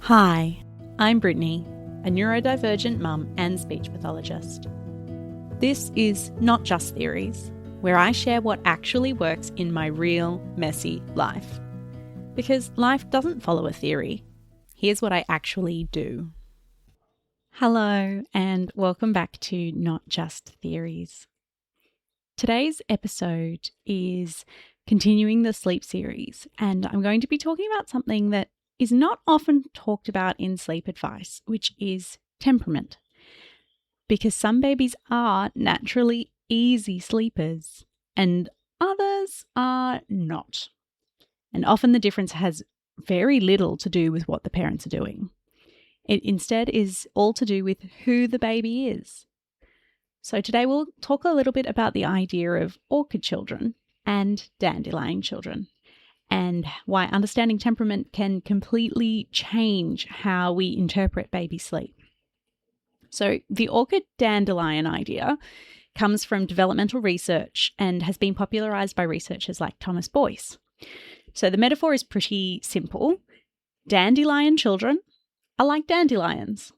Hi, I'm Brittany, a neurodivergent mum and speech pathologist. This is Not Just Theories, where I share what actually works in my real, messy life. Because life doesn't follow a theory. Here's what I actually do. Hello, and welcome back to Not Just Theories. Today's episode is continuing the sleep series, and I'm going to be talking about something that is not often talked about in sleep advice, which is temperament. Because some babies are naturally easy sleepers and others are not. And often the difference has very little to do with what the parents are doing. It instead is all to do with who the baby is. So today we'll talk a little bit about the idea of orchid children and dandelion children, and why understanding temperament can completely change how we interpret baby sleep. So the orchid dandelion idea comes from developmental research and has been popularized by researchers like Thomas Boyce. So the metaphor is pretty simple. Dandelion children are like dandelions.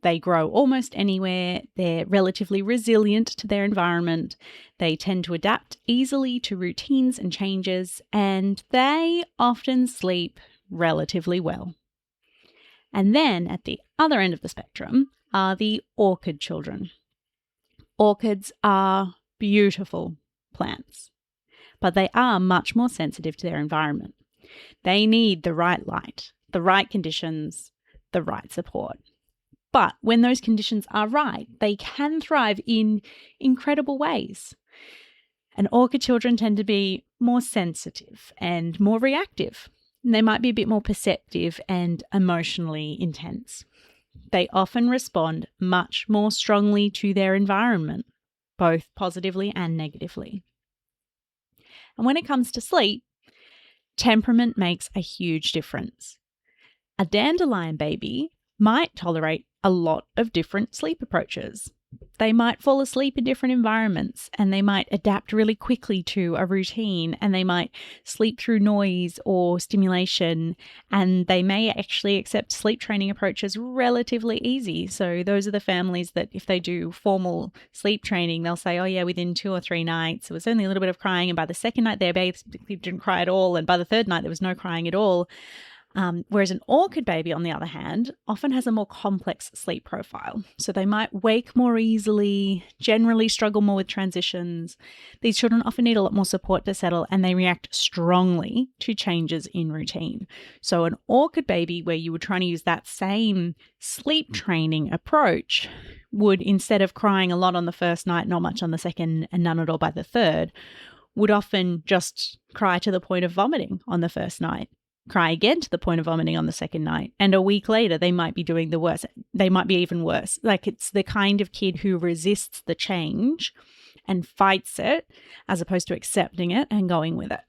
They grow almost anywhere, they're relatively resilient to their environment, they tend to adapt easily to routines and changes, and they often sleep relatively well. And then at the other end of the spectrum are the orchid children. Orchids are beautiful plants, but they are much more sensitive to their environment. They need the right light, the right conditions, the right support. But when those conditions are right, they can thrive in incredible ways. And orchid children tend to be more sensitive and more reactive. They might be a bit more perceptive and emotionally intense. They often respond much more strongly to their environment, both positively and negatively. And when it comes to sleep, temperament makes a huge difference. A dandelion baby might tolerate a lot of different sleep approaches. They might fall asleep in different environments, and they might adapt really quickly to a routine, and they might sleep through noise or stimulation, and they may actually accept sleep training approaches relatively easy. So those are the families that if they do formal sleep training, they'll say, oh yeah, within 2 or 3 nights, it was only a little bit of crying, and by the second night, their baby didn't cry at all, and by the third night, there was no crying at all. Whereas an orchid baby, on the other hand, often has a more complex sleep profile. So they might wake more easily, generally struggle more with transitions. These children often need a lot more support to settle, and they react strongly to changes in routine. So an orchid baby, where you were trying to use that same sleep training approach, would, instead of crying a lot on the first night, not much on the second, and none at all by the third, would often just cry to the point of vomiting on the first night. Cry again to the point of vomiting on the second night. And a week later, they might be doing the worst. They might be even worse. Like, it's the kind of kid who resists the change and fights it as opposed to accepting it and going with it.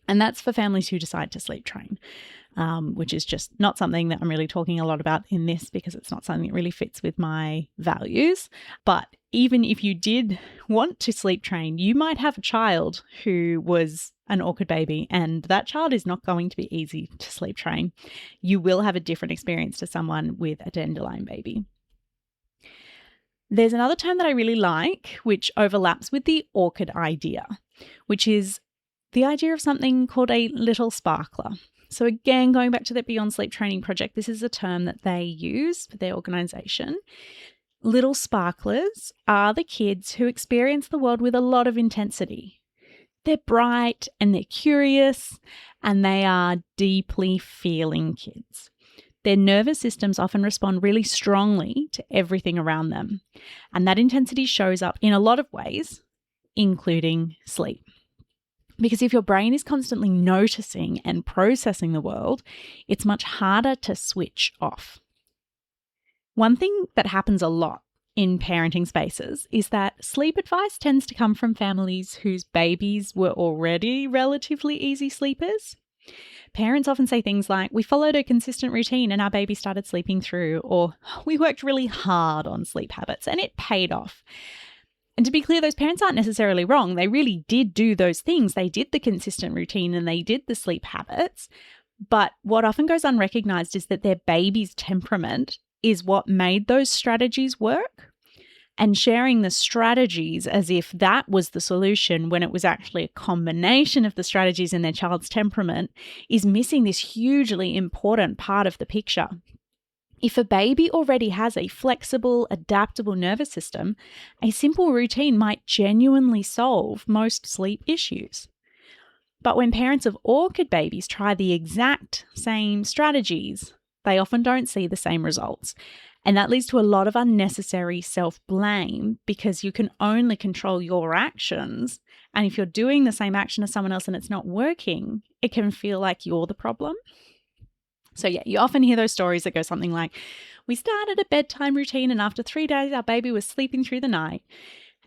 And that's for families who decide to sleep train, which is just not something that I'm really talking a lot about in this, because it's not something that really fits with my values. But even if you did want to sleep train, you might have a child who was an orchid baby, and that child is not going to be easy to sleep train. You will have a different experience to someone with a dandelion baby. There's another term that I really like, which overlaps with the orchid idea, which is the idea of something called a little sparkler. So again, going back to the Beyond Sleep Training Project, this is a term that they use for their organisation. Little sparklers are the kids who experience the world with a lot of intensity. They're bright and they're curious, and they are deeply feeling kids. Their nervous systems often respond really strongly to everything around them, and that intensity shows up in a lot of ways, including sleep. Because if your brain is constantly noticing and processing the world, it's much harder to switch off. One thing that happens a lot in parenting spaces is that sleep advice tends to come from families whose babies were already relatively easy sleepers. Parents often say things like, we followed a consistent routine and our baby started sleeping through, or we worked really hard on sleep habits and it paid off. And to be clear, those parents aren't necessarily wrong. They really did do those things. They did the consistent routine and they did the sleep habits, But what often goes unrecognized is that their baby's temperament is what made those strategies work. And sharing the strategies as if that was the solution when it was actually a combination of the strategies in their child's temperament is missing this hugely important part of the picture. If a baby already has a flexible, adaptable nervous system, a simple routine might genuinely solve most sleep issues. But when parents of orchid babies try the exact same strategies, they often don't see the same results. And that leads to a lot of unnecessary self-blame because you can only control your actions. And if you're doing the same action as someone else and it's not working, it can feel like you're the problem. So yeah, you often hear those stories that go something like, we started a bedtime routine and after 3 days, our baby was sleeping through the night.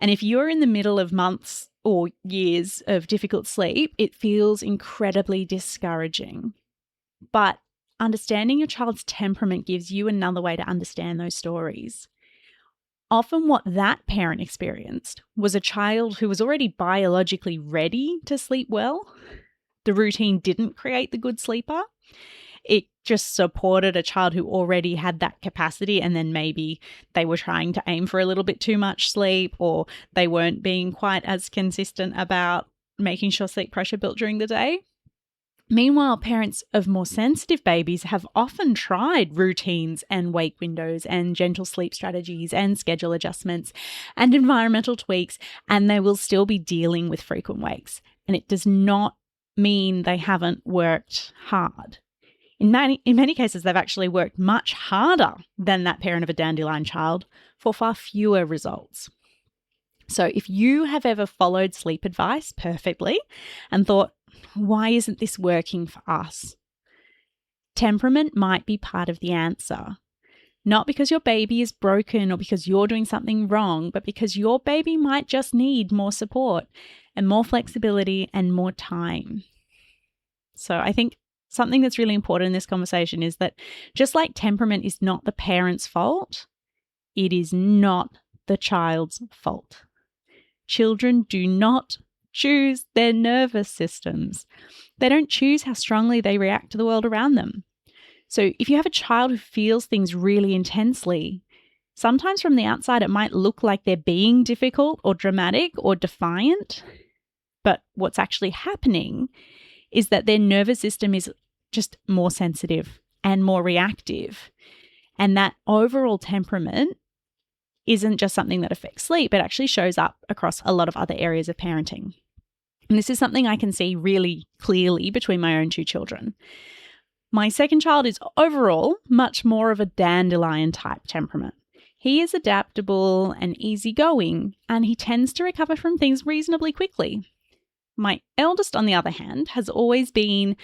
And if you're in the middle of months or years of difficult sleep, it feels incredibly discouraging. But understanding your child's temperament gives you another way to understand those stories. Often what that parent experienced was a child who was already biologically ready to sleep well. The routine didn't create the good sleeper. It just supported a child who already had that capacity, and then maybe they were trying to aim for a little bit too much sleep, or they weren't being quite as consistent about making sure sleep pressure built during the day. Meanwhile, parents of more sensitive babies have often tried routines and wake windows and gentle sleep strategies and schedule adjustments and environmental tweaks, and they will still be dealing with frequent wakes. And it does not mean they haven't worked hard. In many cases, they've actually worked much harder than that parent of a dandelion child for far fewer results. So if you have ever followed sleep advice perfectly and thought, why isn't this working for us? Temperament might be part of the answer. Not because your baby is broken or because you're doing something wrong, but because your baby might just need more support and more flexibility and more time. So I think something that's really important in this conversation is that just like temperament is not the parent's fault, it is not the child's fault. Children do not choose their nervous systems. They don't choose how strongly they react to the world around them. So if you have a child who feels things really intensely, sometimes from the outside it might look like they're being difficult or dramatic or defiant, but what's actually happening is that their nervous system is just more sensitive and more reactive. And that overall temperament isn't just something that affects sleep, it actually shows up across a lot of other areas of parenting. And this is something I can see really clearly between my own 2 children. My second child is overall much more of a dandelion type temperament. He is adaptable and easygoing, and he tends to recover from things reasonably quickly. My eldest, on the other hand, has always been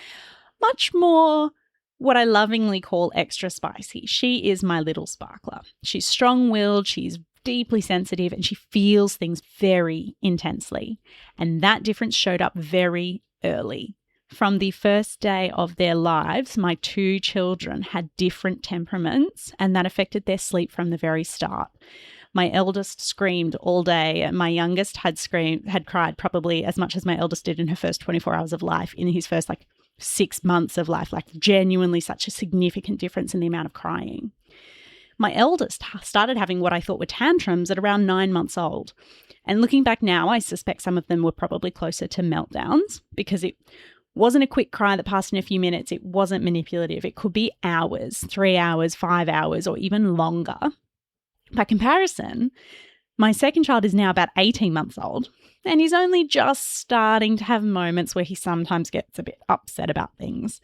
much more what I lovingly call extra spicy. She is my little sparkler. She's strong-willed, she's deeply sensitive, and she feels things very intensely. And that difference showed up very early. From the first day of their lives, my 2 children had different temperaments, and that affected their sleep from the very start. My eldest screamed all day. My youngest had cried probably as much as my eldest did in her first 24 hours of life in his first 6 months of life, genuinely such a significant difference in the amount of crying. My eldest started having what I thought were tantrums at around 9 months old. And looking back now, I suspect some of them were probably closer to meltdowns because it wasn't a quick cry that passed in a few minutes. It wasn't manipulative. It could be hours, 3 hours, 5 hours, or even longer. By comparison, my second child is now about 18 months old, and he's only just starting to have moments where he sometimes gets a bit upset about things.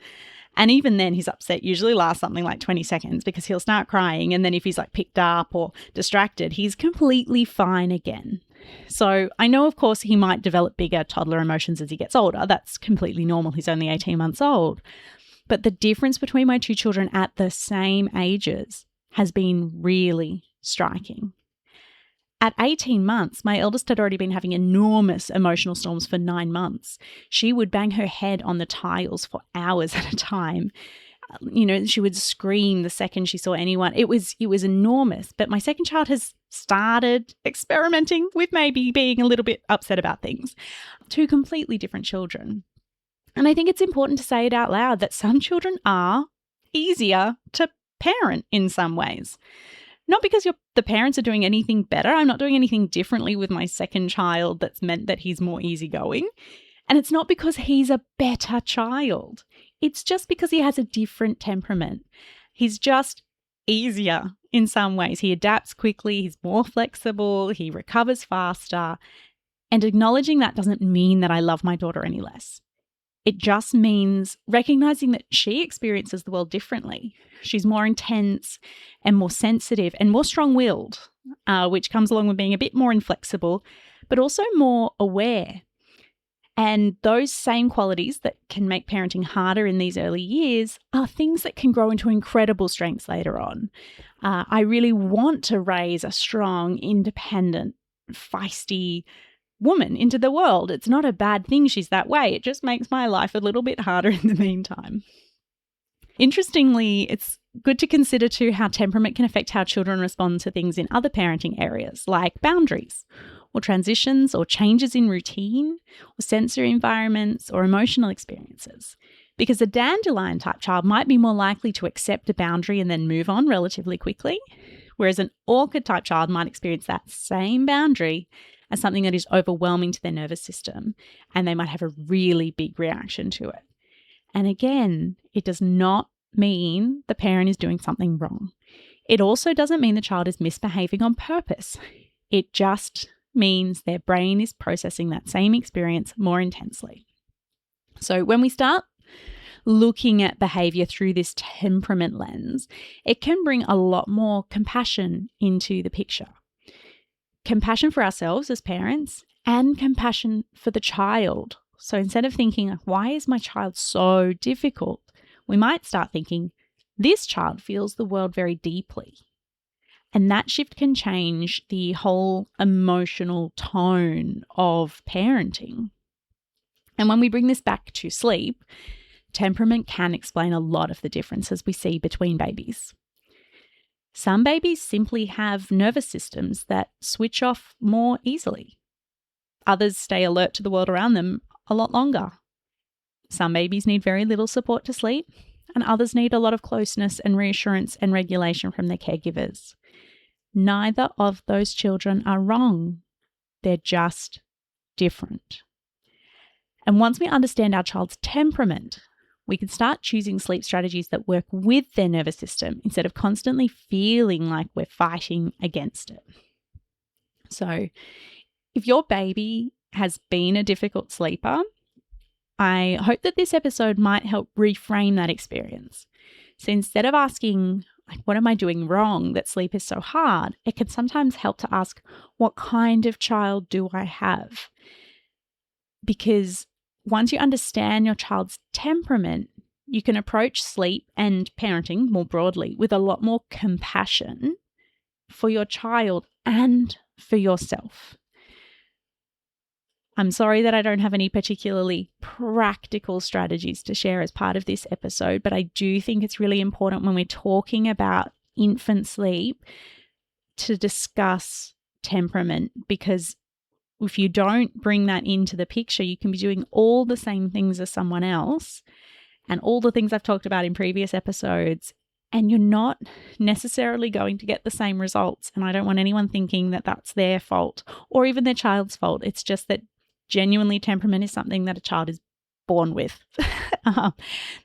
And even then, his upset usually lasts something like 20 seconds because he'll start crying, and then if he's picked up or distracted, he's completely fine again. So I know, of course, he might develop bigger toddler emotions as he gets older. That's completely normal. He's only 18 months old. But the difference between my 2 children at the same ages has been really striking. At 18 months, my eldest had already been having enormous emotional storms for 9 months. She would bang her head on the tiles for hours at a time. She would scream the second she saw anyone. It was enormous. But my second child has started experimenting with maybe being a little bit upset about things. 2 completely different children. And I think it's important to say it out loud that some children are easier to parent in some ways. Not because the parents are doing anything better. I'm not doing anything differently with my second child that's meant that he's more easygoing. And it's not because he's a better child. It's just because he has a different temperament. He's just easier in some ways. He adapts quickly, he's more flexible, he recovers faster. And acknowledging that doesn't mean that I love my daughter any less. It just means recognizing that she experiences the world differently. She's more intense and more sensitive and more strong-willed, which comes along with being a bit more inflexible, but also more aware. And those same qualities that can make parenting harder in these early years are things that can grow into incredible strengths later on. I really want to raise a strong, independent, feisty woman into the world. It's not a bad thing she's that way. It just makes my life a little bit harder in the meantime. Interestingly, it's good to consider too how temperament can affect how children respond to things in other parenting areas, like boundaries, or transitions, or changes in routine, or sensory environments, or emotional experiences. Because a dandelion type child might be more likely to accept a boundary and then move on relatively quickly, whereas an orchid type child might experience that same boundary as something that is overwhelming to their nervous system, and they might have a really big reaction to it. And again, it does not mean the parent is doing something wrong. It also doesn't mean the child is misbehaving on purpose. It just means their brain is processing that same experience more intensely. So when we start looking at behavior through this temperament lens, it can bring a lot more compassion into the picture. Compassion for ourselves as parents and compassion for the child. So instead of thinking, why is my child so difficult? We might start thinking, this child feels the world very deeply. And that shift can change the whole emotional tone of parenting. And when we bring this back to sleep, temperament can explain a lot of the differences we see between babies. Some babies simply have nervous systems that switch off more easily. Others stay alert to the world around them a lot longer. Some babies need very little support to sleep, and others need a lot of closeness and reassurance and regulation from their caregivers. Neither of those children are wrong. They're just different. And once we understand our child's temperament, we can start choosing sleep strategies that work with their nervous system instead of constantly feeling like we're fighting against it. So if your baby has been a difficult sleeper, I hope that this episode might help reframe that experience. So instead of asking, what am I doing wrong that sleep is so hard, it can sometimes help to ask, what kind of child do I have? Because once you understand your child's temperament, you can approach sleep and parenting more broadly with a lot more compassion for your child and for yourself. I'm sorry that I don't have any particularly practical strategies to share as part of this episode, but I do think it's really important when we're talking about infant sleep to discuss temperament, because if you don't bring that into the picture, you can be doing all the same things as someone else and all the things I've talked about in previous episodes, and you're not necessarily going to get the same results. And I don't want anyone thinking that that's their fault or even their child's fault. It's just that genuinely temperament is something that a child is born with.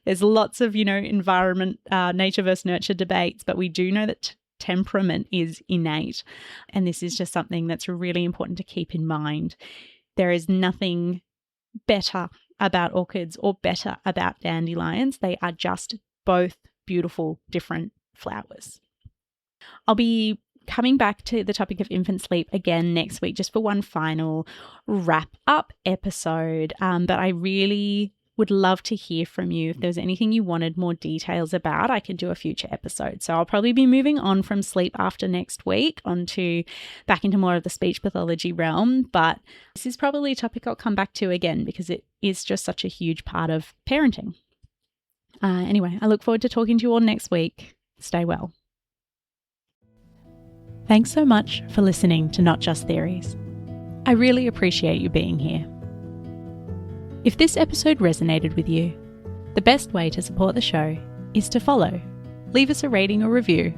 There's lots of, environment, nature versus nurture debates, but we do know that temperament is innate. And this is just something that's really important to keep in mind. There is nothing better about orchids or better about dandelions. They are just both beautiful, different flowers. I'll be coming back to the topic of infant sleep again next week, just for one final wrap up episode. But I really would love to hear from you. If there's anything you wanted more details about, I can do a future episode. So I'll probably be moving on from sleep after next week back into more of the speech pathology realm. But this is probably a topic I'll come back to again because it is just such a huge part of parenting. Anyway, I look forward to talking to you all next week. Stay well. Thanks so much for listening to Not Just Theories. I really appreciate you being here. If this episode resonated with you, the best way to support the show is to follow, leave us a rating or review,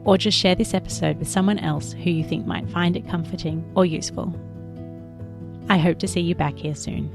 or just share this episode with someone else who you think might find it comforting or useful. I hope to see you back here soon.